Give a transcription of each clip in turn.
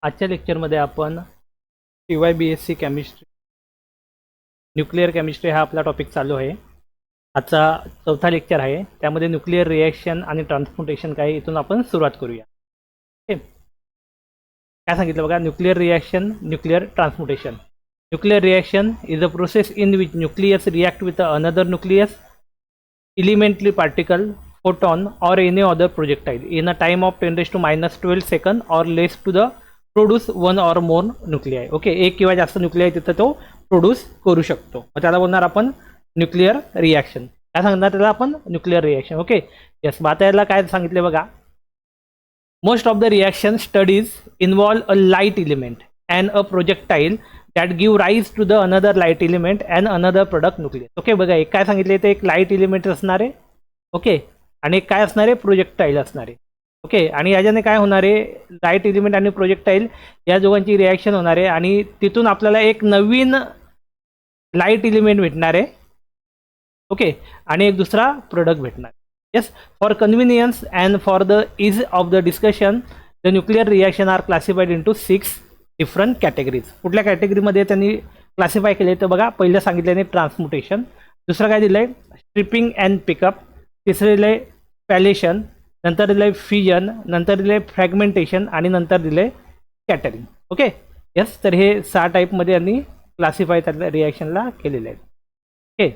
आजच्या लेक्चरमध्ये आपण TY-BSc केमिस्ट्री न्यूक्लिअर केमिस्ट्री हा आपला टॉपिक चालू आहे। आजचा चौथा लेक्चर आहे, त्यामध्ये न्यूक्लिअर रिॲक्शन आणि ट्रान्सपोर्टेशन काय इथून आपण सुरुवात करूया। ओके, काय सांगितलं बघा, nuclear reaction, nuclear transportation. Nuclear reaction is a process in which nucleus react with another nucleus, elementary particle, photon or any other projectile in a time of 10⁻⁻12 second or less to the produce one or more nuclei। Okay, एक किंवा जास्त nuclei तिथं तो produce करू शकतो, मग त्याला बोलणार आपण न्यूक्लिअर रिॲक्शन। काय सांगणार त्याला आपण? Nuclear reaction. ओके, यस, आता याला काय सांगितले बघा, most of the reaction studies involve a light element and a projectile that give rise to the another light element and another product nucleus। Okay, बघा एक काय सांगितले, ते एक लाईट एलिमेंट असणार आहे, ओके, आणि एक काय असणार आहे, प्रोजेक्टाईल असणार आहे। ओके, आणि याच्याने काय होणार आहे, लाईट एलिमेंट आणि प्रोजेक्टाईल या दोघांची रिॲक्शन होणार आहे आणि तिथून आपल्याला एक नवीन लाईट एलिमेंट भेटणार आहे, ओके, आणि एक दुसरा प्रोडक्ट भेटणार। Yes, for convenience and for the ease of the discussion the nuclear reaction are classified into 6 different categories. कुठल्या कॅटेगरीमध्ये त्यांनी क्लासिफाय केले तर बघा, पहिलं सांगितल्याने ट्रान्समुटेशन, दुसरं काय दिलं आहे स्ट्रिपिंग अँड पिकअप, तिसरं दिलं आहे पॅलेशन, नंतर दिलं आहे फिजन, नंतर दिलं आहे फ्रॅगमेंटेशन आणि नंतर दिलं आहे स्कॅटरिंग। ओके, यस, तर हे 6 टाईपमध्ये यांनी क्लासिफाय त्या रिॲक्शनला केलेले आहेत। ओके,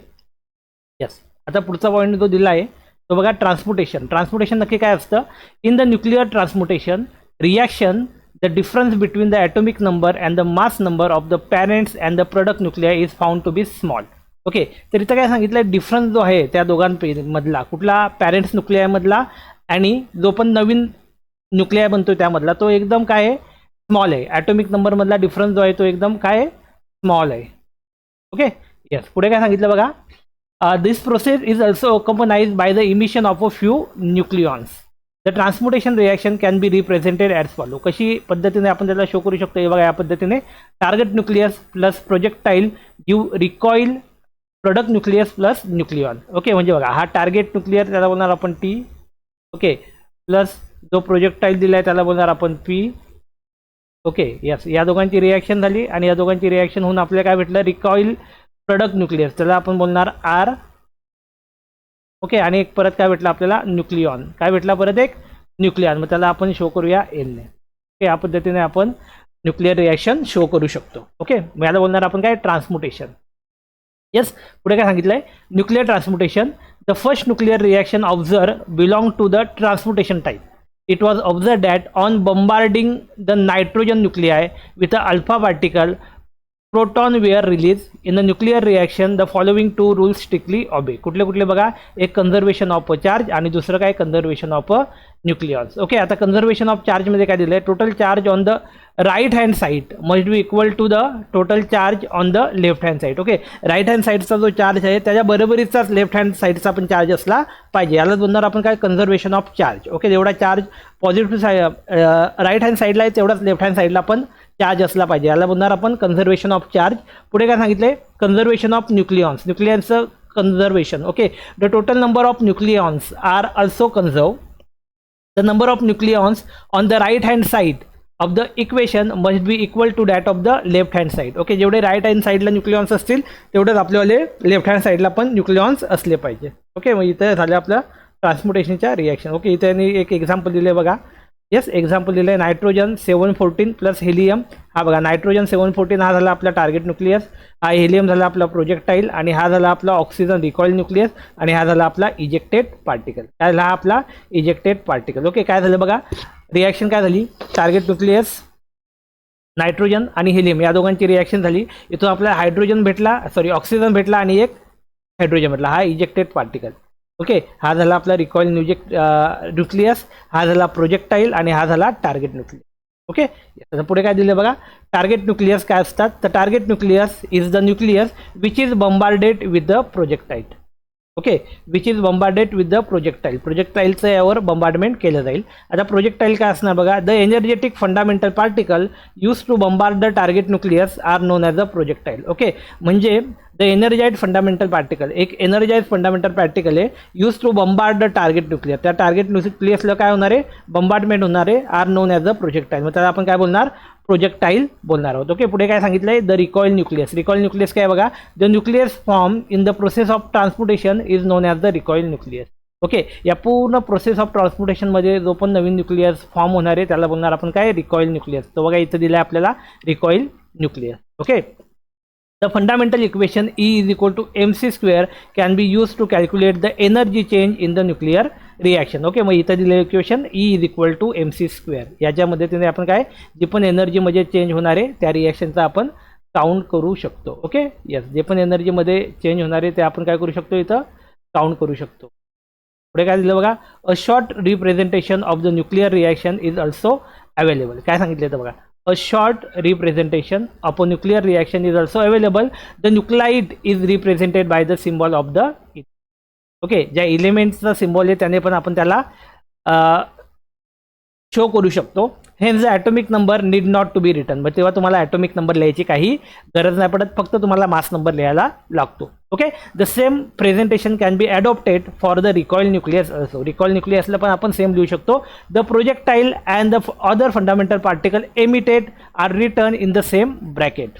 यस, आता पुढचा पॉईंट जो दिला आहे तो बघा, ट्रान्समुटेशन। ट्रान्समुटेशन नक्की काय असतं? In the nuclear transmutation reaction the difference between the atomic number and the mass number of the parents and the product nuclei is found to be small। Okay, तर इथं काय सांगितलं, डिफरन्स जो आहे त्या दोघांमधला, कुठला पॅरेंट्स न्यूक्लियामधला आणि जो पण नवीन न्यूक्लिया बनतो त्यामधला, तो एकदम काय आहे, स्मॉल आहे। ॲटॉमिक नंबरमधला डिफरन्स जो आहे तो एकदम काय आहे, स्मॉल आहे। ओके, यस, पुढे काय सांगितलं बघा, this process is also accompanied by the emission of a few nucleons. The transmutation reaction can be represented as follow. कशी पद्धतीने आपण त्याला शो करू शकतो, हे बघा, या पद्धतीने target nucleus plus projectile give recoil product nucleus plus nucleon. Okay, म्हणजे बघा, हा टार्गेट न्यूक्लियर त्याला बोलणार आपण टी, ओके, प्लस जो प्रोजेक्टाईल दिला आहे त्याला बोलणार आपण पी। ओके, यस, या दोघांची रिॲक्शन झाली आणि या दोघांची रिॲक्शन होऊन आपल्याला काय भेटलं, रिकॉईल प्रोडक्ट न्यूक्लियस, त्याला आपण बोलणार आर। ओके, आणि एक परत काय भेटला आपल्याला, न्यूक्लियॉन, काय भेटला परत एक न्यूक्लियॉन, मग त्याला आपण शो करूया एनने। ओके, या पद्धतीने आपण न्यूक्लिअर रिॲक्शन शो करू शकतो। ओके, मग याला बोलणार आपण काय, ट्रान्समुटेशन। यस, पुढे काय सांगितलंय, nuclear transmutation, the first nuclear reaction observe belong to the transmutation type. It was observe that on bombarding the nitrogen nuclei with a alpha particle proton were release in a nuclear reaction the following 2 rules strictly obey. कुठले कुठले बघा, एक conservation of a charge आणि दुसरं काय, conservation of a nucleons. Okay, आता conservation of चार्जमध्ये काय दिलं आहे, total charge on the right hand side must be equal to the total charge on the left hand side. Okay, right hand साईडचा जो चार्ज आहे त्याच्या बरोबरीचाच लेफ्ट हँड साईडचा पण चार्ज असला पाहिजे, याला बोलणार आपण काय, कन्झर्वेशन ऑफ चार्ज। ओके, जेवढा चार्ज पॉझिटिव्ह राईट हँड साईडला आहे तेवढाच लेफ्ट हँड साईडला पण चार्ज असला पाहिजे, याला बोलणार आपण कन्झर्वेशन ऑफ चार्ज। पुढे काय सांगितले, कन्झर्वेशन ऑफ न्यूक्लियॉन्स, न्यूक्लियॉन्सचं conservation. Okay, the total number of nucleons are also conserve, the number of nucleons on the right hand side of the equation must be equal to that of the left hand side. Okay, जेवढे right hand साईडला nucleons असतील तेवढेच आपल्यावाले left hand साईडला पण nucleons असले पाहिजे। Okay, मग इथे झालं आपलं ट्रान्समुटेशनच्या रिॲक्शन। ओके, इथे एक एक्झाम्पल दिले बघा, यस, एक्झाम्पल दिलं आहे नायट्रोजन 714 प्लस हेलियम। हा बघा, नायट्रोजन 714 हा झाला आपला टार्गेट न्यूक्लियस, हा हेलियम झाला आपला प्रोजेक्टाईल आणि हा झाला आपला ऑक्सिजन रिकॉईल न्यूक्लियस आणि हा झाला आपला इजेक्टेड पार्टिकल। काय झाला आपला इजेक्टेड पार्टिकल। ओके, काय झालं बघा, रिॲक्शन काय झाली, टार्गेट न्यूक्लियस, नायट्रोजन आणि हेलियम या दोघांची रिॲक्शन झाली, इथून आपल्याला हायड्रोजन भेटला, सॉरी ऑक्सिजन भेटला आणि एक हायड्रोजन भेटला, हा इजेक्टेड पार्टिकल। ओके, हा झाला आपला रिकॉईल न्यूक्लियस, हा झाला प्रोजेक्टाईल आणि हा झाला टार्गेट न्यूक्लियस। ओके, त्याच्या पुढे काय दिलं बघा, टार्गेट न्यूक्लियस काय असतात, तर target nucleus is the nucleus which is bombarded with the projectile. Okay, which is bombarded with the projectile, प्रोजेक्टाईलचं यावर बॉम्बार्डमेंट केलं जाईल। आता प्रोजेक्टाईल काय असणार बघा, the energetic fundamental particle use to bombard the target nucleus are known as a projectile. Okay, म्हणजे the energise fundamental particle, एक एनर्जाइज फंडामेंटल पार्टिकल आहे, use to bombard the target nuclear, त्या टार्गेट न्यूक्लियसला काय होणार आहे, बॉम्बार्डमेंट होणार आहे, are known as a projectile, मग त्याला आपण काय बोलणार, प्रोजेक्टाईल बोलणार आहोत. ओके, पुढे काय सांगितलंय, the recoil nucleus. Recoil nucleus काय बघा, the nucleus form in the process of transportation is known as the recoil nucleus. Okay, या पूर्ण प्रोसेस ऑफ ट्रान्सपोर्टेशनमध्ये जो पण नवीन न्यूक्लियस फॉर्म होणार आहे त्याला बोलणार आपण काय, रिकॉईल न्यूक्लियस. तो बघा इथं दिलं आहे आपल्याला recoil nucleus. Okay, the fundamental equation E is equal to mc square can be used to calculate the energy change in the nuclear reaction. Okay, मग इथं दिलेलं equation E is equal to mc square, याच्या मदतीने आपण काय, जी पण एनर्जीमध्ये change होणार आहे त्या रिॲक्शनचा आपण काउंट करू शकतो. ओके, यस, जे पण एनर्जीमध्ये चेंज होणार आहे ते आपण काय करू शकतो, इथं काउंट करू शकतो. पुढे काय दिलं बघा, a short representation of the nuclear reaction is also available. काय सांगितलं तर बघा, a short representation of a nuclear reaction is also available. The nuclide is represented by the symbol of the okay, ज्या एलिमेंट्सचा सिम्बॉल आहे त्याने पण आपण त्याला शो करू शकतो. Hence the atomic number need not to be written. मग तेव्हा तुम्हाला ॲटॉमिक नंबर लिहायची काही गरज नाही पडत, फक्त तुम्हाला मास नंबर लिहायला लागतो. Okay, the same presentation can be adopted for the recoil nucleus also. Recoil न्यूक्लियसला पण आपण सेम लिहू शकतो. The projectile and the other fundamental particle emitted are return in the same bracket.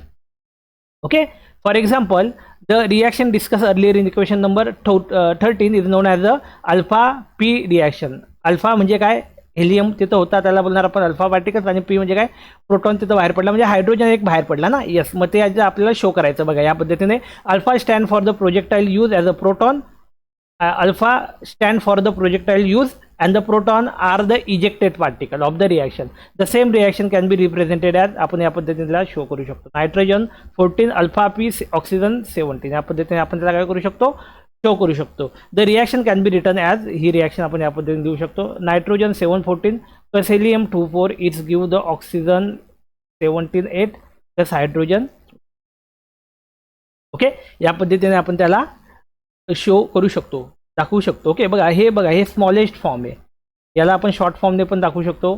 Okay, for example the reaction discuss earlier in equation number 13 is known as the alpha P reaction. Alpha म्हणजे काय, helium तिथं होता त्याला बोलणार आपण alpha particles, आणि P म्हणजे काय, प्रोटॉन तिथं बाहेर पडला, म्हणजे हायड्रोजन एक बाहेर पडला ना. यस, मग ते आपल्याला शो करायचं बघा या पद्धतीने. Alpha stand for the projectile use as a proton, alpha stand for the projectile use and the proton are the ejected particle of the reaction. The same reaction can be represented as, आपण या पद्धतीने show करू शकतो. Nitrogen 14 alpha P oxygen 17, या पद्धतीने आपण त्याला काय करू शकतो, शो करू शकतो. The reaction can B return as, he reaction आपण या पद्धतीने देऊ शकतो. Nitrogen 714 plus helium 24 it's give the oxygen 17 plus hydrogen. Okay, या पद्धतीने आपण त्याला शो करू शकतो, दाखवू शकतो. ओके, बघा हे स्मॉलेस्ट फॉर्म आहे, याला आपण शॉर्ट फॉर्मने पण दाखवू शकतो.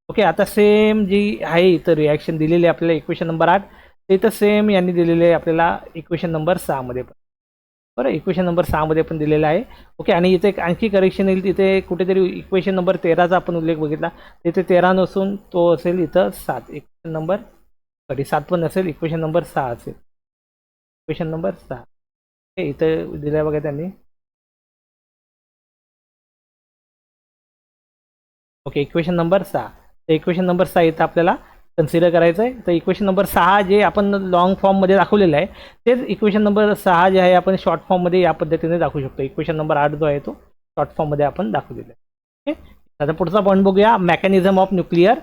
ओके, आता सेम जी आहे इथं रिॲक्शन दिलेली आहे आपल्याला इक्वेशन नंबर 8, ते इथं सेम यांनी दिलेले आहे आपल्याला इक्वेशन नंबर 6 मध्ये पण. बरं, इक्वेशन नंबर 6 मध्ये पण दिलेलं आहे. ओके, आणि इथे आणखी करेक्शन येईल, तिथे कुठेतरी इक्वेशन नंबर 13चा आपण उल्लेख बघितला, तिथे 13 नसून तो असेल इथं 7. इक्वेशन नंबर 7 पण नसेल, इक्वेशन नंबर 6 असेल. इक्वेशन नंबर 6 इथं दिलं आहे बघा त्यांनी. ओके, इक्वेशन नंबर 6, तर इक्वेशन नंबर 6 इथं आपल्याला कन्सिडर करायचं आहे. तर इक्वेशन नंबर 6 जे आपण लॉंग फॉर्ममध्ये दाखवलेलं आहे तेच इक्वेशन नंबर 6 जे आहे आपण शॉर्ट फॉर्ममध्ये या पद्धतीने दाखवू शकतो. इक्वेशन नंबर 8 जो आहे तो शॉर्ट फॉर्ममध्ये आपण दाखवलेला आहे. ओके, आता पुढचा पॉईंट बघूया, मेकॅनिझम ऑफ न्यूक्लिअर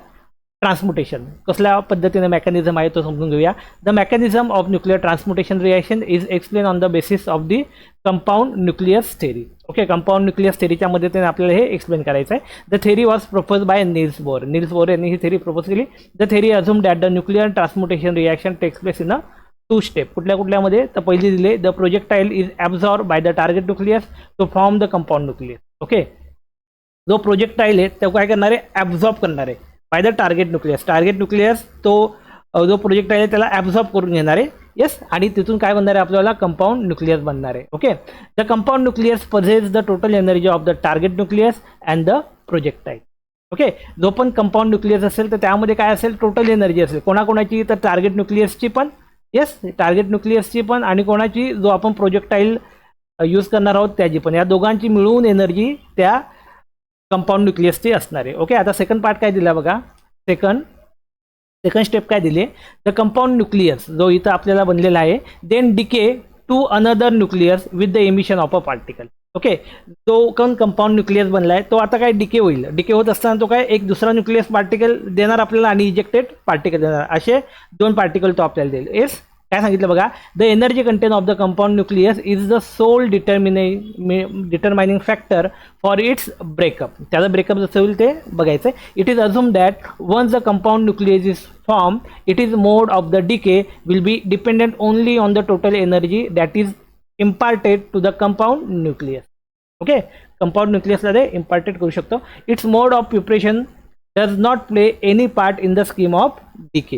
ट्रान्समुटेशन. कसल्या पद्धतीने मेकॅनिझम आहे तो समजून घेऊया. The mechanism of nuclear transmutation reaction is explain on the basis of the compound nucleus theory. Okay, compound nucleus थेरीच्या मदतीने आपल्याला हे एक्सप्लेन करायचं आहे. The theory was propose by Niels Bohr. Niels Bohr यांनी ही थेरी प्रपोज केली. The theory assume that the nuclear transmutation reaction takes place in a 2 step. कुठल्यामध्ये, तर पहिली दिले, the projectile is absorb by the target nucleus to form the compound nucleus. Okay, जो projectile आहे तो काय करणार आहे, ॲब्झॉर्ब करणार आहे by the target nucleus. Target nucleus तो जो प्रोजेक्टाईल आहे त्याला ॲब्झॉर्ब करून घेणार आहे. येस, आणि तिथून काय बनणार आहे आपल्याला, कंपाऊंड न्यूक्लियस बनणार आहे. Okay, the compound nucleus possess the total energy of the target nucleus and the projectile. Okay, जो पण कंपाऊंड न्यूक्लियस असेल तर त्यामध्ये काय असेल, टोटल एनर्जी असेल. कोणाकोणाची, तर टार्गेट न्यूक्लियसची पण, येस टार्गेट न्यूक्लियसची पण, आणि कोणाची, जो आपण प्रोजेक्टाईल यूज करणार आहोत त्याची पण. या दोघांची मिळून एनर्जी त्या कंपाऊंड न्यूक्लियसची असणार आहे. ओके, आता सेकंड पार्ट काय दिला बघा, सेकंड स्टेप काय दिली, द कंपाऊंड न्यूक्लियस जो इथं आपल्याला बनलेला आहे, then decay to another nucleus with the emission of a particle. Okay, तो कोण कंपाऊंड न्यूक्लियस बनला आहे तो आता काय डिके होईल. डिके होत असताना तो काय एक दुसरा न्यूक्लियस पार्टिकल देणार आपल्याला आणि इजेक्टेड पार्टिकल देणार, असे 2 पार्टिकल तो आपल्याला देईल. येस, काय सांगितलं बघा, the energy content of the compound nucleus is the sole determining factor for its breakup. त्याचं ब्रेकअप जसं होईल ते बघायचं. It is assume that once the compound nucleus is form it is mode of the decay will be dependent only on the total energy that is imparted to the compound nucleus. Okay, compound न्यूक्लियसला ते imparted करू शकतो. Its mode of preparation does not play any part in the scheme of decay.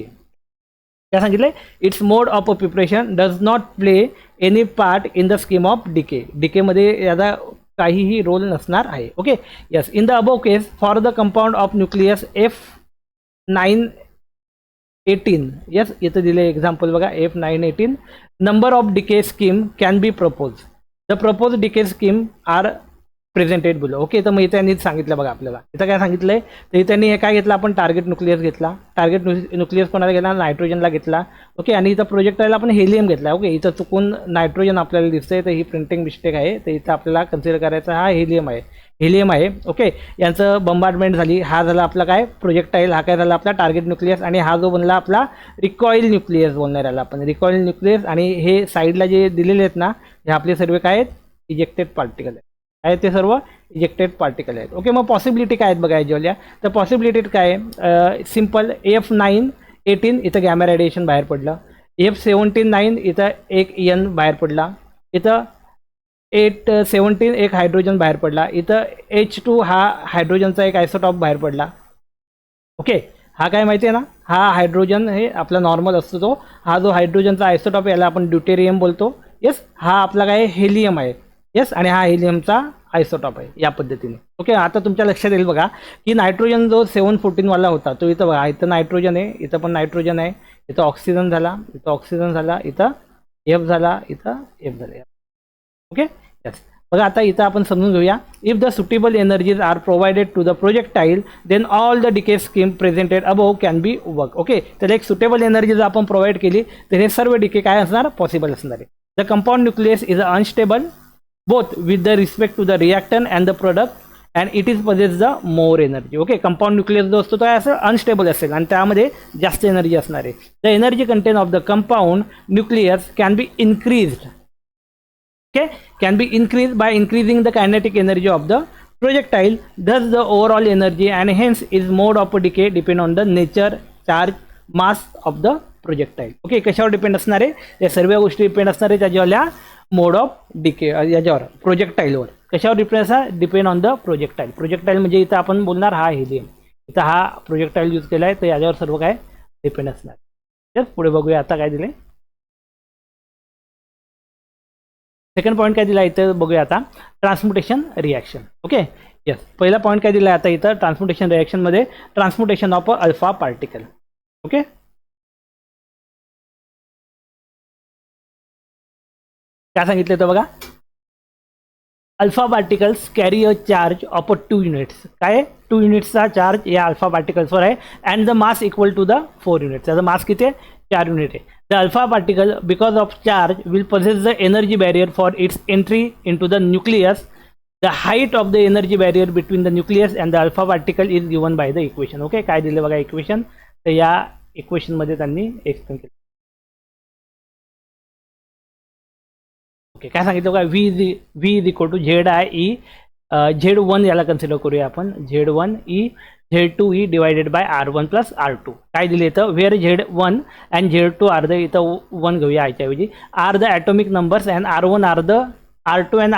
काय सांगितलंय, its mode of preparation does not play any part in the scheme of decay. डिकेमध्ये याचा काहीही role नसणार आहे. Okay, yes, in the above case for the compound of nucleus F9 18, yes इथं दिले example बघा F918. Number of decay scheme can be propose. The propose decay scheme are presented below. Okay, तर मग इथे त्यांनी सांगितलं बघा आपल्याला, इथं काय सांगितलंय, तर त्यांनी हे काय घेतलं आपण, टार्गेट न्यूक्लियस घेतला. टार्गेट न्यूक्लियस कोणाला घेतला, नायट्रोजनला घेतला. ओके, आणि इथं प्रोजेक्टाईलला आपण हेलियम घेतला. ओके, इथं चुकून नायट्रोजन आपल्याला दिसतंय, तर ही प्रिंटिंग मिस्टेक आहे. तर इथं आपल्याला कन्सिडर करायचा हा हेलियम आहे. ओके, यांचं बंबार्डमेंट झाली. हा झाला आपला काय प्रोजेक्टाईल, हा काय झाला आपला टार्गेट न्यूक्लियस, आणि हा जो बनला आपला रिकॉईल न्यूक्लियस बोलणार याला आपण, रिकॉईल न्यूक्लियस. आणि हे साईडला जे दिलेले आहेत ना, हे आपले सर्व काय आहेत, इजेक्टेड पार्टिकल आहेत, ते सर्व इजेक्टेड पार्टिकल आहेत. ओके, मग पॉसिबिलिटी काय आहेत बघा याच्यावल्या. तर पॉसिबिलिटी काय आहे, सिम्पल F918 इथं गॅमा रेडिएशन बाहेर पडलं. F17 इथं एक N बाहेर पडला. इथं 817 एक हायड्रोजन बाहेर पडला. इथं H2 हा हायड्रोजनचा एक आयसोटॉप बाहेर पडला. ओके, हा काय माहिती आहे ना, हा हायड्रोजन हे आपला नॉर्मल असतो तो, हा जो हायड्रोजनचा आयसोटॉप याला आपण ड्युटेरियम बोलतो. येस, हा आपला काय हेलियम आहे. येस, आणि हा हेलियमचा आयसोटॉप आहे या पद्धतीने. ओके, आता तुमच्या लक्षात येईल बघा की नायट्रोजन जो 714 होता तो इथं बघा, इथं नायट्रोजन आहे, इथं पण नायट्रोजन आहे, इथं ऑक्सिजन झाला, इथं ऑक्सिजन झाला, इथं F झाला, इथं F झाला. ओके, यस, बघा आता इथं आपण समजून घेऊया. If the suitable energies are provided to the projectile then all the decay scheme presented above can be work. Okay, तर एक सुटेबल एनर्जी जर आपण प्रोव्हाइड केली तर हे सर्व डिके काय असणार, पॉसिबल असणार आहे. The compound nucleus is unstable both with the respect to the reactant and the product and it is possess the more energy. Okay, compound nucleus जो असतो तो असं अनस्टेबल असेल आणि त्यामध्ये जास्त एनर्जी असणार आहे. The energy content of the compound nucleus can be increased. Okay, can be increase by increasing the kinetic energy of the projectile. Thus the overall energy and hence is mode of decay depend on the nature, charge, mass of the projectile. Okay, कशावर depend असणार आहे, या सर्व गोष्टी depend असणार आहे त्याच्यावाल्या मोड of decay याच्यावर, प्रोजेक्टाईलवर. कशावर depend on the projectile. Projectile म्हणजे इथं आपण बोलणार हा हेलियम, इथं हा प्रोजेक्टाईल यूज केला आहे, तर याच्यावर सर्व काय डिपेंड असणार. तर पुढे बघूया आता काय दिले. सेकंड पॉईंट काय दिला इथं बघूया आता, ट्रान्सम्युटेशन रिॲक्शन. ओके, यस, पहिला पॉईंट काय दिला आता इथं, ट्रान्सम्युटेशन रिॲक्शनमध्ये transmutation of alpha particle. Okay, काय सांगितलं तर बघा, alpha particles carry a charge of 2 units. काय 2 युनिट्सचा चार्ज या अल्फा पार्टिकल्सवर आहे and the mass equal to the 4 units. त्याचा मास किती आहे, 4 युनिट आहे. The alpha particle because of charge will possess the energy barrier for its entry in to the nucleus. The height of the energy barrier between the nucleus and the alpha particle is given by the equation. Okay, काय दिले बघा equation, तर या इक्वेशनमध्ये त्यांनी explain केलं. Okay, काय सांगितलं बघा, V is equal to ZI Z1 याला कन्सिडर करूया आपण, Z1E Z2E divided by R1 plus R2. काय दिले इथं, wear Z1 and Z2 R the, इथं 1 घेऊया याच्याऐवजी, are the atomic numbers and R1 are the R2 and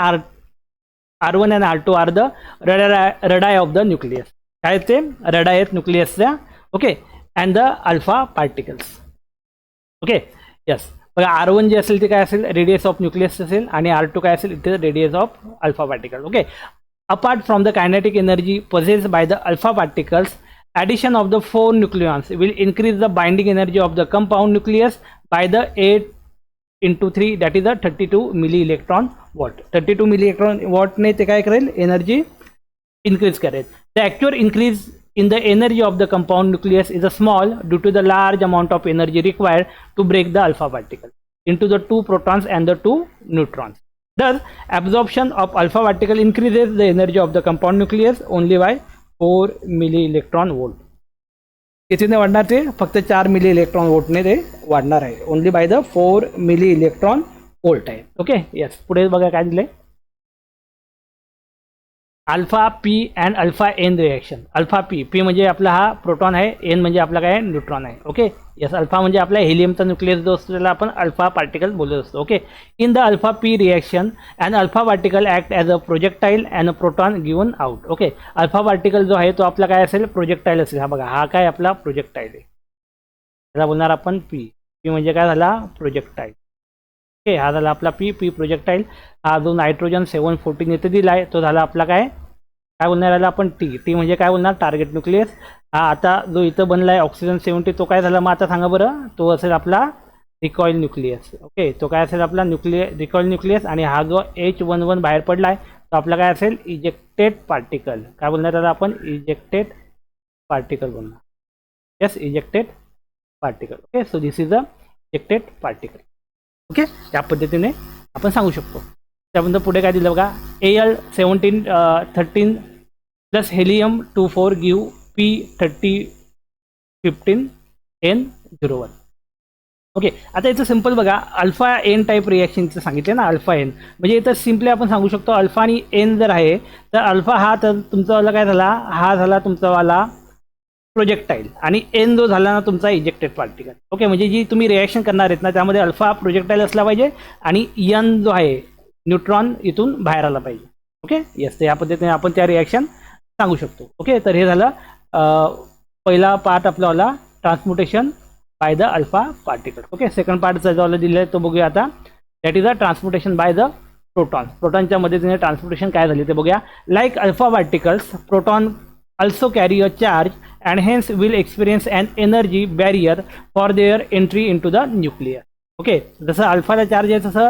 R1 and R2 are the radii of the nucleus. काय ते radii आहेत न्यूक्लियसच्या. Okay, and the alpha particles. Okay, yes, बघा R1 जे असेल ते काय असेल, रेडियस ऑफ न्यूक्लियस असेल, आणि R2 काय असेल, इथे radius of alpha particle. Okay, apart from the kinetic energy possessed bye the alpha particles, addition of the 4 nucleons will increase the binding energy of the compound nucleus by the 8 into 3, that is the 32 milli electron watt. 32 milli electron watt ने ते काय करेल, energy increase करेल. The actual increase in the energy of the compound nucleus is a small due to the large amount of energy required to break the alpha particle into the 2 protons and the 2 neutrons. Thus, absorption of alpha particle increases the energy of the compound nucleus only by 4 milli electron volt. कितीने वाढणार ते, फक्त 4 milli electron वोल्टने ते वाढणार आहे, only by the 4 milli electron volt आहे. Okay, yes, पुढे बघा काय दिले, alpha P and alpha N reaction. Alpha P म्हणजे आपला हा प्रोटॉन आहे, एन म्हणजे आपला काय न्यूट्रॉन आहे. ओके, यस, अल्फा म्हणजे आपला हेलियमचा न्यूक्लियस जो असतो त्याला आपण अल्फा पार्टिकल बोलत असतो. Okay, in the alpha P reaction and alpha particle act as a projectile and a proton given out. Okay, alpha particle जो आहे तो आपला काय असेल, प्रोजेक्टाईल असेल. हा बघा, हा काय आपला प्रोजेक्टाईल आहे, त्याला बोलणार आपण पी म्हणजे काय झाला, प्रोजेक्टाईल. ओके, हा झाला आपला पी प्रोजेक्टाईल. हा जो नायट्रोजन 714 इथे दिला आहे तो झाला आपला काय काय बोलणार याला आपण टी म्हणजे काय बोलणार टार्गेट न्यूक्लियस. हा आता जो इथं बनला आहे ऑक्सिजन 70 तो काय झाला मग आता सांगा बरं. तो असेल आपला रिकॉईल न्यूक्लियस. ओके तो काय असेल आपला रिकॉईल न्यूक्लियस. आणि हा जो H11 बाहेर पडला आहे तो आपला काय असेल इजेक्टेड पार्टिकल. काय बोलणार त्याला आपण इजेक्टेड पार्टिकल बोलणार. Yes ejected particle. Okay so this is a ejected particle. Okay त्या पद्धतीने आपण सांगू शकतो. त्यानंतर पुढे काय दिलं बघा Al1713 plus He2 give P3015N01. Okay आता याचं सिम्पल बघा अल्फा एन टाईप रिॲक्शनचं सांगितलं ना. अल्फा एन म्हणजे इथं सिम्पली आपण सांगू शकतो अल्फा आणि एन जर आहे तर अल्फा हा तर तुमचावाला काय झाला हा झाला तुमचावाला प्रोजेक्टाईल आणि एन जो झाला ना तुमचा इजेक्टेड पार्टिकल. ओके म्हणजे जी तुम्ही रिॲक्शन करणार आहेत ना त्यामध्ये अल्फा प्रोजेक्टाईल असला पाहिजे आणि एन जो आहे न्यूट्रॉन इथून बाहेर आला पाहिजे. ओके येस तर या पद्धतीने आपण त्या रिॲक्शन सांगू शकतो. ओके तर हे झालं पहिला पार्ट आपल्याला transmutation by the alpha particle. Okay second पार्टचा जो दिलेला आहे तो बघूया आता. That is a transmutation by the proton. प्रोटॉनच्या मदतीने ट्रान्सम्युटेशन काय झाली ते बघूया. Like alpha particles proton also carry a charge and hence will experience an energy barrier for their entry into the nucleus. Okay जसं अल्फाला चार्ज आहे तसं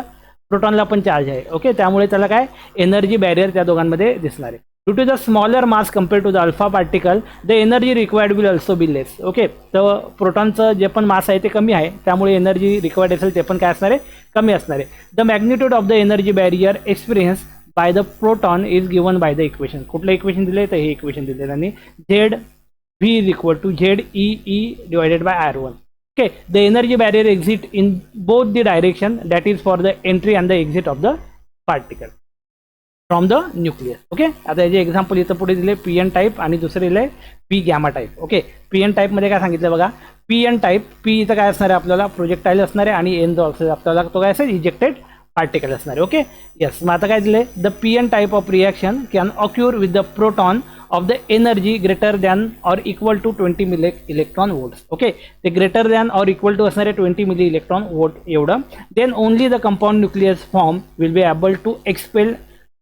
प्रोटॉनला पण चार्ज आहे. ओके त्यामुळे त्याला काय एनर्जी बॅरियर त्या दोघांमध्ये दिसणार आहे. Due to the smaller mass compare to the alpha particle the energy required will also be less. Okay तर प्रोटॉनचं जे पण मास आहे ते कमी आहे त्यामुळे एनर्जी रिक्वायर्ड असेल ते पण काय असणार आहे कमी असणार आहे. The magnitude of the energy barrier experience by the proton is given by the equation. कुठलं इक्वेशन दिले तर हे इक्वेशन दिले आणि Z V is equal to ZEE divided by R1. Okay the energy barrier exit in both the direction that is for the entry and the exit of the particle from the nucleus. Okay आता याचे example इथं पुढे दिले PN type आणि दुसरे दिले P gamma type. Okay PN टाईपमध्ये काय सांगितलं बघा PN टाईप P इथं काय असणार आहे आपल्याला प्रोजेक्टाईल असणार आहे आणि N जो असेल आपल्याला तो काय असेल इजेक्टेड पार्टिकल असणार आहे. ओके येस मग आता काय दिले the PN type of reaction can occur with the proton of the energy greater than or equal to 20 milli electron volts. Okay ते greater than or equal to असणार आहे 20 milli electron volt एवढं. Then only the compound nucleus form will be able to expel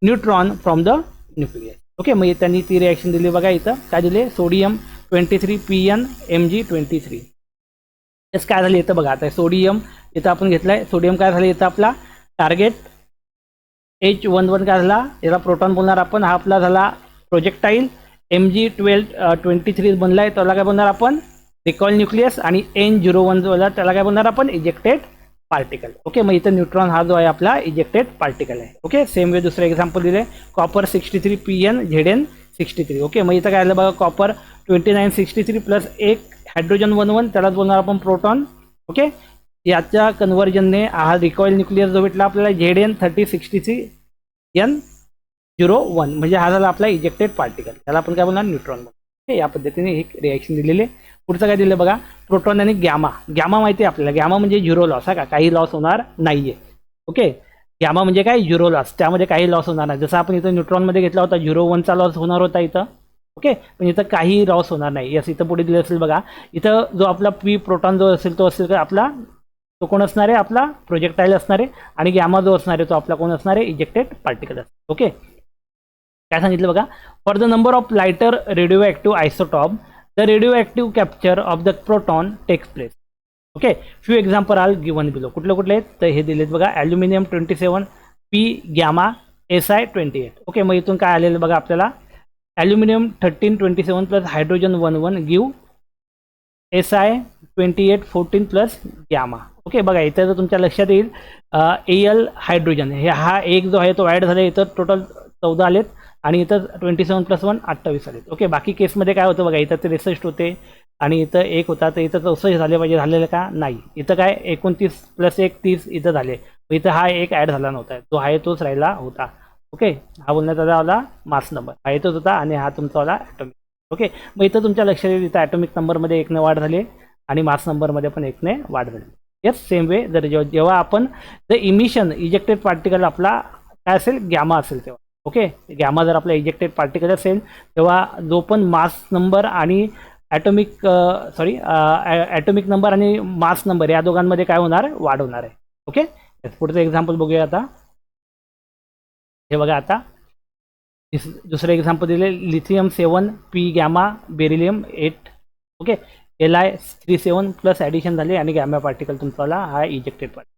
neutron from the nucleus. Okay मग त्यांनी ती reaction दिली बघा इथं काय दिले सोडियम 23 PN Mg23. येस काय झालं इथं बघा आता सोडियम इथं आपण घेतलाय सोडियम काय झालं इथं आपला टार्गेट H11 काय झाला याला प्रोटॉन बोलणार आपण. हा आपला झाला प्रोजेक्टाईल Mg23 बनलाय त्याला काय बोलणार आपण रिकॉईल न्यूक्लियस आणि N01 जो आहे त्याला काय बोलणार आपण इजेक्टेड पार्टिकल. ओके मग इथं न्यूट्रॉन हा जो आहे आपला इजेक्टेड पार्टिकल आहे. ओके सेम वे दुसरं एक्झाम्पल दिले कॉपर 63 PN Zn63. ओके मग इथं काय आलं बघा कॉपर 2963 प्लस एक हायड्रोजन 11 त्यालाच बोलणार आपण प्रोटॉन. ओके याच्या कन्व्हर्जनने हा रिकॉईल न्यूक्लियस जो भेटला आपल्याला Zn3066N01 म्हणजे हा झाला आपला इजेक्टेड पार्टिकल त्याला आपण काय बोलणार न्यूट्रॉन. ओके या पद्धतीने एक रिॲक्शन दिलेली आहे. पुढचं काय दिलं बघा प्रोटॉन आणि गॅमा. गॅमा माहिती आहे आपल्याला गॅमा म्हणजे झिरो लॉस हा का काही लॉस होणार नाहीये. ओके गॅमा म्हणजे काय झिरो लॉस त्यामध्ये काही लॉस होणार नाही. जसं आपण इथं न्यूट्रॉनमध्ये घेतला होता 01चा लॉस होणार होता इथं. ओके पण इथं काही लॉस होणार नाही. यस इथं पुढे दिलं असेल बघा इथं जो आपला प्रोटॉन जो असेल तो असेल आपला तो कोण असणार आहे आपला प्रोजेक्टाईल असणार आहे आणि गॅमा जो असणार आहे तो आपला कोण असणार आहे इजेक्टेड पार्टिकल असणार. ओके काय सांगितलं बघा for the number of lighter radio active isotope the radio active capture of the proton takes place. Okay few example are given below. कुठले कुठले आहेत तर हे दिलेत बघा aluminium 27 P gamma Si28. Okay मग इथून काय आलेलं बघा आपल्याला aluminium 1327 plus hydrogen 11 give Si28 14 plus gamma. Okay बघा इथं जर तुमच्या लक्षात येईल Al हायड्रोजन हे हा एक जो आहे तो ॲड झाला इथं टोटल 14 आलेत आणि इथं 27 प्लस 1 28 आलेत. ओके बाकी केसमध्ये काय होतं बघा इथं ते 63 होते आणि इथं एक होता तर इथं 64 झाले पाहिजे झालेलं का नाही. इथं काय 29 प्लस 1 30 इथं झाले. इथं हा एक ॲड झाला नव्हता जो आहे तोच राहिला होता. ओके हा बोलण्यात आला मास नंबर हा येतच होता आणि हा तुमचा वाला ॲटॉमिक. ओके मग इथं तुमच्या लक्षात येईल इथं ॲटॉमिक नंबरमध्ये 1ने वाढ झाली आणि मास नंबरमध्ये पण 1ने वाढ झाली. येस सेम वे जर जेव्हा आपण द इमिशन इजेक्टेड पार्टिकल आपला काय असेल गॅमा असेल तेव्हा. ओके गॅमा जर आपला इजेक्टेड पार्टिकल असेल तेव्हा जो पण मास नंबर आणि ॲटॉमिक ॲटॉमिक नंबर आणि मास नंबर या दोघांमध्ये काय होणार वाढ होणार आहे. ओके पुढचं एक्झाम्पल बघूया आता. हे बघा आता दुसरं एक्झाम्पल दिले lithium 7 P gamma beryllium 8. Okay, Li37 plus addition झाले आणि गॅमा पार्टिकल तुमचा हा इजेक्टेड पार्टिकल.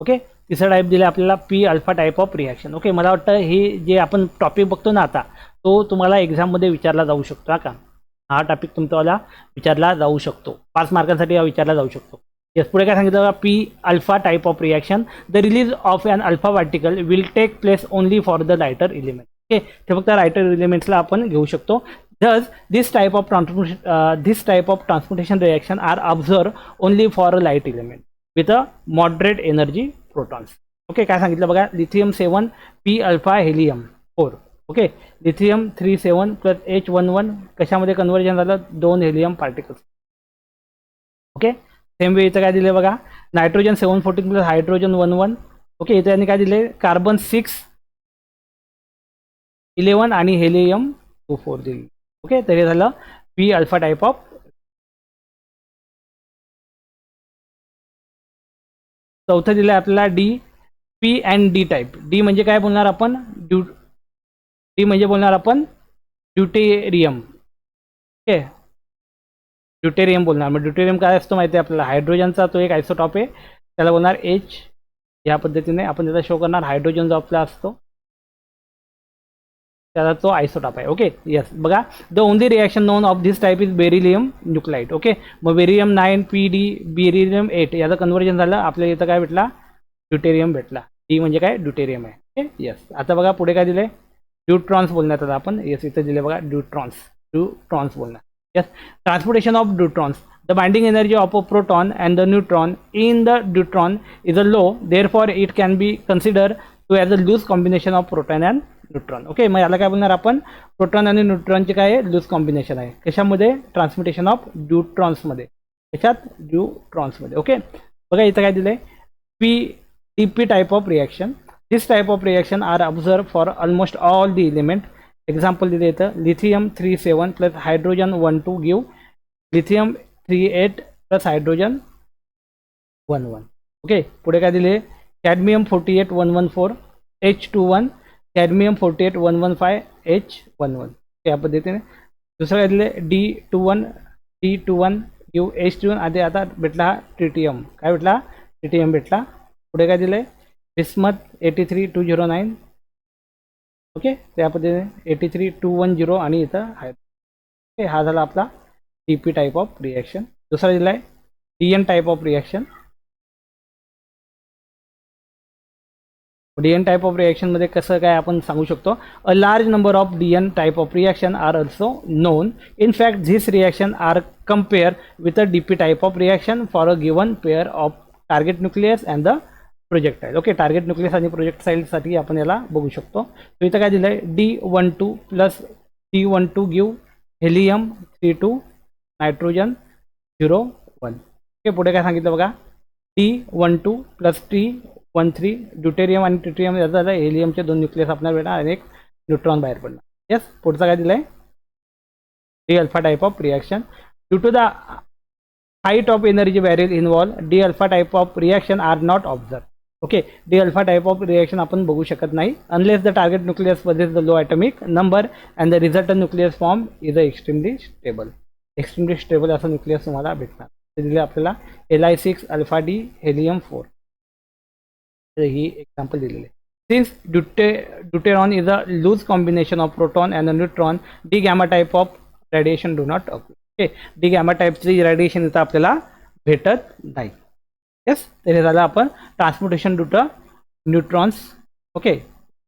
ओके, तिसरा टाईप दिला आपल्याला P alpha type of reaction. Okay, मला वाटतं हे जे आपण टॉपिक बघतो ना आता, तो तुम्हाला एक्झाममध्ये विचारला जाऊ शकतो का. हा टॉपिक तुमचा विचारला जाऊ शकतो, 5 मार्कांसाठी हा विचारला जाऊ शकतो. येस, पुढे काय सांगितलं, P alpha type of reaction, the release of an alpha particle will take place only for the lighter element. Okay, ते फक्त लायटर एलिमेंट्सला आपण घेऊ शकतो. Thus, this type of transportation reaction are observed only for a light element with a moderate energy protons. Okay, काय सांगितलं बघा, lithium 7 P alpha helium 4. Okay, lithium 37 plus H11 कशामध्ये conversion झालं, 2 helium particles. Okay, same way इथं काय दिले बघा, nitrogen 714 plus hydrogen 11. Okay, इथे यांनी काय दिले, कार्बन 611 आणि हेलियम 24 दिले. ओके, तर हे झालं पी अल्फा टाईप ऑफ. चौथं दिलं आपल्याला D, P and D type. D म्हणजे काय बोलणार आपण, डी म्हणजे बोलणार आपण ड्यूटेरियम. ओके, ड्यूटेरियम बोलणार. मग ड्यूटेरियम काय असतो माहिती आहे आपल्याला, हायड्रोजनचा तो एक आयसोटॉप आहे, त्याला बोलणार एच. या पद्धतीने आपण त्याचा शो करणार, हायड्रोजन जो आपला असतो त्याचा तो आयसोटॉप आहे. ओके, यस, बघा, the only reaction non of this type is beryllium nuclide. Okay, मग बेरिलियम 9 पी डी बेरिलियम 8 याचं कन्वर्जन झालं, आपल्याला इथं काय भेटला, ड्यूटेरियम भेटला. डी म्हणजे काय, ड्यूटेरियम आहे. Okay, yes. आता बघा पुढे काय दिले, ड्यूट्रॉन्स बोलण्यात आता आपण. यस, इथं दिले बघा ड्यूट्रॉन्स बोलणार. Yes, transportation of deuterons, the binding energy of a proton and the neutron in the deuteron is a low, therefore it can be considered to as a loose combination of proton and neutron. Okay, मग याला काय बोलणार आपण, proton आणि न्यूट्रॉनचे काय loose combination आहे. कशामध्ये, ट्रान्समिटेशन of ड्यूट्रॉन्समध्ये. कशात, ड्यूट्रॉन्समध्ये. ओके, बघा इथं काय दिलंय, P D type of reaction. This type of reaction are observe for almost all the element. Example दिले इथं, lithium 37 plus hydrogen 12 give lithium 38 plus hydrogen 11. Okay, पुढे काय दिले, कॅडमियम 48 114 H21, कॅडमियम 48 115 H11. या पद्धतीने. दुसरं काय दिले, D21 यू H21. आधी आता भेटला हा ट्रिटियम, काय भेटला, ट्रिटियम भेटला. पुढे काय दिले, बिस्मथ 83209. ओके, त्या पद्धतीने 83210 आणि इथं आहे. ओके, हा झाला आपला डी टाईप ऑफ रिॲक्शन. दुसरा दिला आहे D type of reaction. D type of रिॲक्शनमध्ये कसं काय आपण सांगू शकतो, a large number of D type of reaction are also known. In fact this reaction are compare with a D type of reaction for a given pair of target nucleus and the projectile. Okay, target nucleus आणि प्रोजेक्टाईलसाठी आपण याला बघू शकतो. तर इथं काय दिलं आहे, D12 plus T12 give helium 32 nitrogen 01. Okay, पुढे काय सांगितलं बघा, T12 प्लस T13 ड्यूटेरियम आणि ट्रिटियम याचा झाला हेलियमचे 2 न्यूक्लियस आपल्याला भेटणार आणि एक न्यूट्रॉन बाहेर पडणार. येस, पुढचा काय दिलं आहे, D alpha type of reaction. Due to द height of energy barrier involved, D alpha type of reaction are not observed. Okay, D alpha type of reaction आपण बघू शकत नाही unless the target nucleus possesses the low atomic number and the resultant nucleus form is a extremely stable असं nucleus तुम्हाला भेटणार. ते दिले आपल्याला Li6 अल्फा डी हेलियम 4. ही एक्झाम्पल दिलेले. Since deuteron is a loose combination of proton and a neutron, D gamma type of radiation do not occur. Okay, D gamma टाईपची radiation इथं आपल्याला भेटत नाही. येस, तर हे झालं आपण transportation due to neutrons. Okay,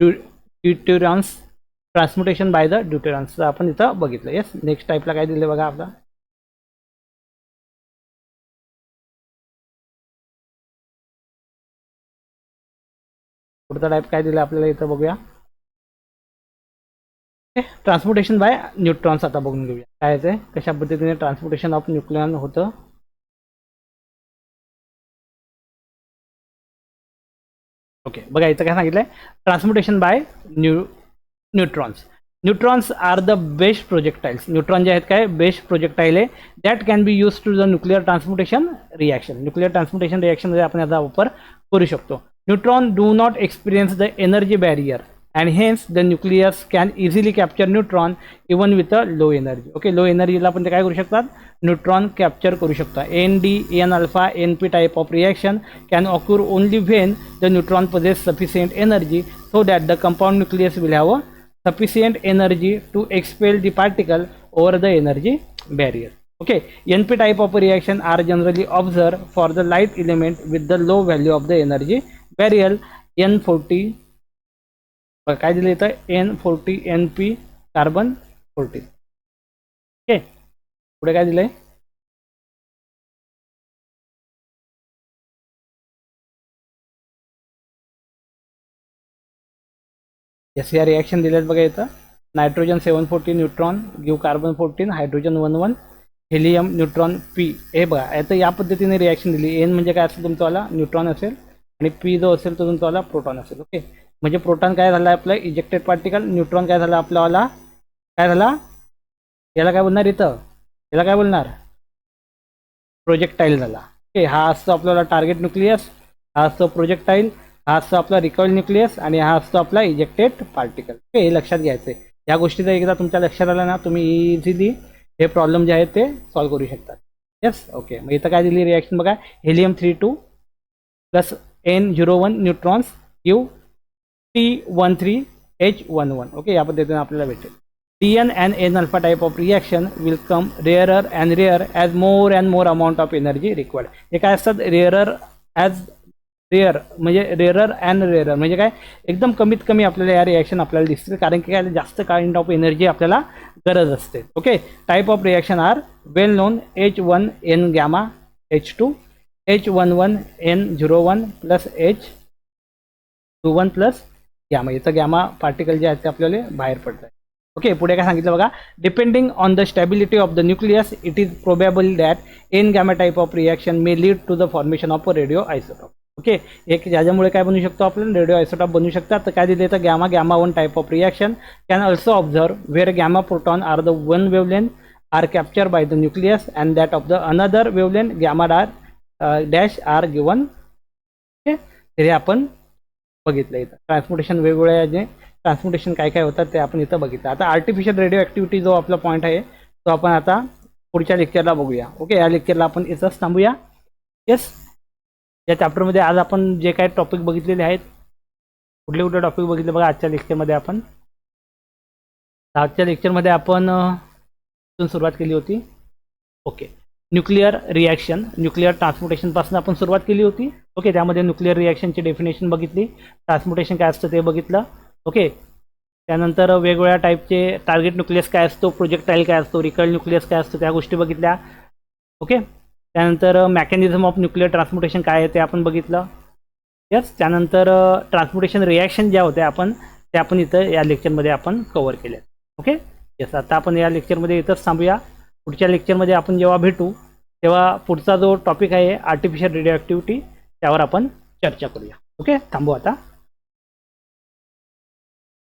deuterons transportation by the deuterons आपण इथं बघितलं. येस, नेक्स्ट टाईपला काय दिलं बघा आपला, पुढचा टाईप काय दिलं आपल्याला इथं बघूया. ट्रान्सपोर्टेशन बाय न्यूट्रॉन्स आता बघून घेऊया काय आहे, कशा पद्धतीने ट्रान्सपोर्टेशन ऑफ न्यूक्लियॉन होतं. ओके, बघा इथं काय सांगितलंय, transportation by neutrons. Neutrons are the best projectiles. Neutron जे आहेत काय बेस्ट प्रोजेक्टाईल आहे, that can be use to the nuclear transportation reaction. Nuclear transportation रिॲक्शनमध्ये आपण याचा वापर करू शकतो. Neutron do not experience the energy barrier and hence the nucleus can easily capture neutron even with a low energy. Okay, low energy ला पण ते काय करू शकतात, न्यूट्रॉन कॅप्चर करू शकतात. ND, N alpha, NP type of reaction can occur only when the neutron possess sufficient energy so that the compound nucleus will have a sufficient energy to expel the particle over the energy barrier. Okay, NP type of reaction are generally observed for the light element with the low value of the energy barrier. N40 काय दिलं इथं, N40 NP carbon 14. Okay, पुढे काय दिलंय, S या reaction दिलेत बघा इथं. Nitrogen 740 neutron give carbon 14, hydrogen 11, helium neutron P. हे बघा आता या पद्धतीने रिॲक्शन दिली. N म्हणजे काय असेल तुमचावाला, न्यूट्रॉन असेल, आणि P जो असेल तो तुमचावाला प्रोटॉन असेल. ओके, म्हणजे प्रोटॉन काय झाला आपलं इजेक्टेड पार्टिकल, न्यूट्रॉन काय झाला आपल्यावाला, काय झाला, याला काय बोलणार इथं, याला काय बोलणार, प्रोजेक्टाईल झाला. ओके, हा असतो आपल्याला टार्गेट न्यूक्लियस, हा असतो प्रोजेक्टाईल, हा असतो आपला रिकॉइल न्यूक्लियस, आणि हा असतो आपला इजेक्टेड पार्टिकल. ओके, हे लक्षात घ्यायचं आहे. या गोष्टी जर एकदा तुमच्या लक्षात आल्या ना, तुम्ही इझिली हे प्रॉब्लेम जे आहेत ते सॉल्व्ह करू शकतात. येस, ओके, मग इथं काय दिली रिॲक्शन बघा, helium 32 plus N01 neutrons give T13H11. Okay, या पद्धतीने आपल्याला भेटेल. DN and N alpha type of reaction will come rarer and rarer as more and more amount of energy required. हे काय असतात, रेअरर ॲज रेअर म्हणजे rarer and rarer म्हणजे काय, एकदम कमीत कमी आपल्याला या रिॲक्शन आपल्याला दिसतील, कारण की काय जास्त काइंड ऑफ एनर्जी आपल्याला गरज असते. Okay, type of reaction are well known, H1N gamma H2, H11 N01 plus H21 plus gamma. इथं गॅमा पार्टिकल जे आहेत ते आपल्याला बाहेर पडतात. ओके, पुढे काय सांगितलं बघा, depending on the stability of the nucleus it is probable that N gamma type of reaction may lead to the formation of a radio isotope. Okay, एक ज्याच्यामुळे काय बनू शकतो आपण, रेडिओ आयसोटॉप बनू शकतात. तर काय दिले तर gamma 1 type of reaction can also observe where gamma proton are the one wavelength are capture by the nucleus and that of the another wavelength gamma dash are given. Okay, तर हे आपण बघितलं इथं. ट्रान्सपोर्टेशन वेगवेगळ्या जे transportation काय काय होतात ते आपण इथं बघितलं. आता आर्टिफिशियल रेडिओ ॲक्टिव्हिटी जो आपला पॉईंट आहे तो आपण आता पुढच्या लेक्चरला बघूया. ओके, या लेक्चरला आपण इथंच थांबूया. येस, या चॅप्टरमध्ये आज आपण जे काय टॉपिक बघितलेले आहेत, कुठले कुठले टॉपिक बघितले बघा आजच्या लेक्चरमध्ये. आपण आजच्या लेक्चरमध्ये आपण सुरुवात केली होती. ओके, न्यूक्लिअर रिॲक्शन, न्यूक्लिअर ट्रान्सपोर्टेशनपासून आपण सुरुवात केली होती. ओके, त्यामध्ये न्यूक्लिअर रिॲक्शनची डेफिनेशन बघितली, ट्रान्सपोर्टेशन काय असतं ते बघितलं. ओके, त्यानंतर वेगवेगळ्या टाईपचे टार्गेट न्यूक्लियस काय असतो, प्रोजेक्टाईल काय असतो, रिकॉइल न्यूक्लियस काय असतो, त्या गोष्टी बघितल्या. ओके, त्यानंतर मेकॅनिझम ऑफ न्यूक्लिअर ट्रान्सपोर्टेशन काय आहे ते आपण बघितलं. यस, त्यानंतर ट्रान्सपोर्टेशन रिॲक्शन ज्या होत्या त्या आपण इथं या लेक्चरमध्ये आपण कव्हर केल्या. ओके, यस, आता आपण या लेक्चरमध्ये इथंच थांबूया. पुढच्या लेक्चरमध्ये आपण जेव्हा भेटू तेव्हा पुढचा जो टॉपिक आहे आर्टिफिशियल रेडिओ ॲक्टिव्हिटी त्यावर आपण चर्चा करूया. ओके, थांबू आता.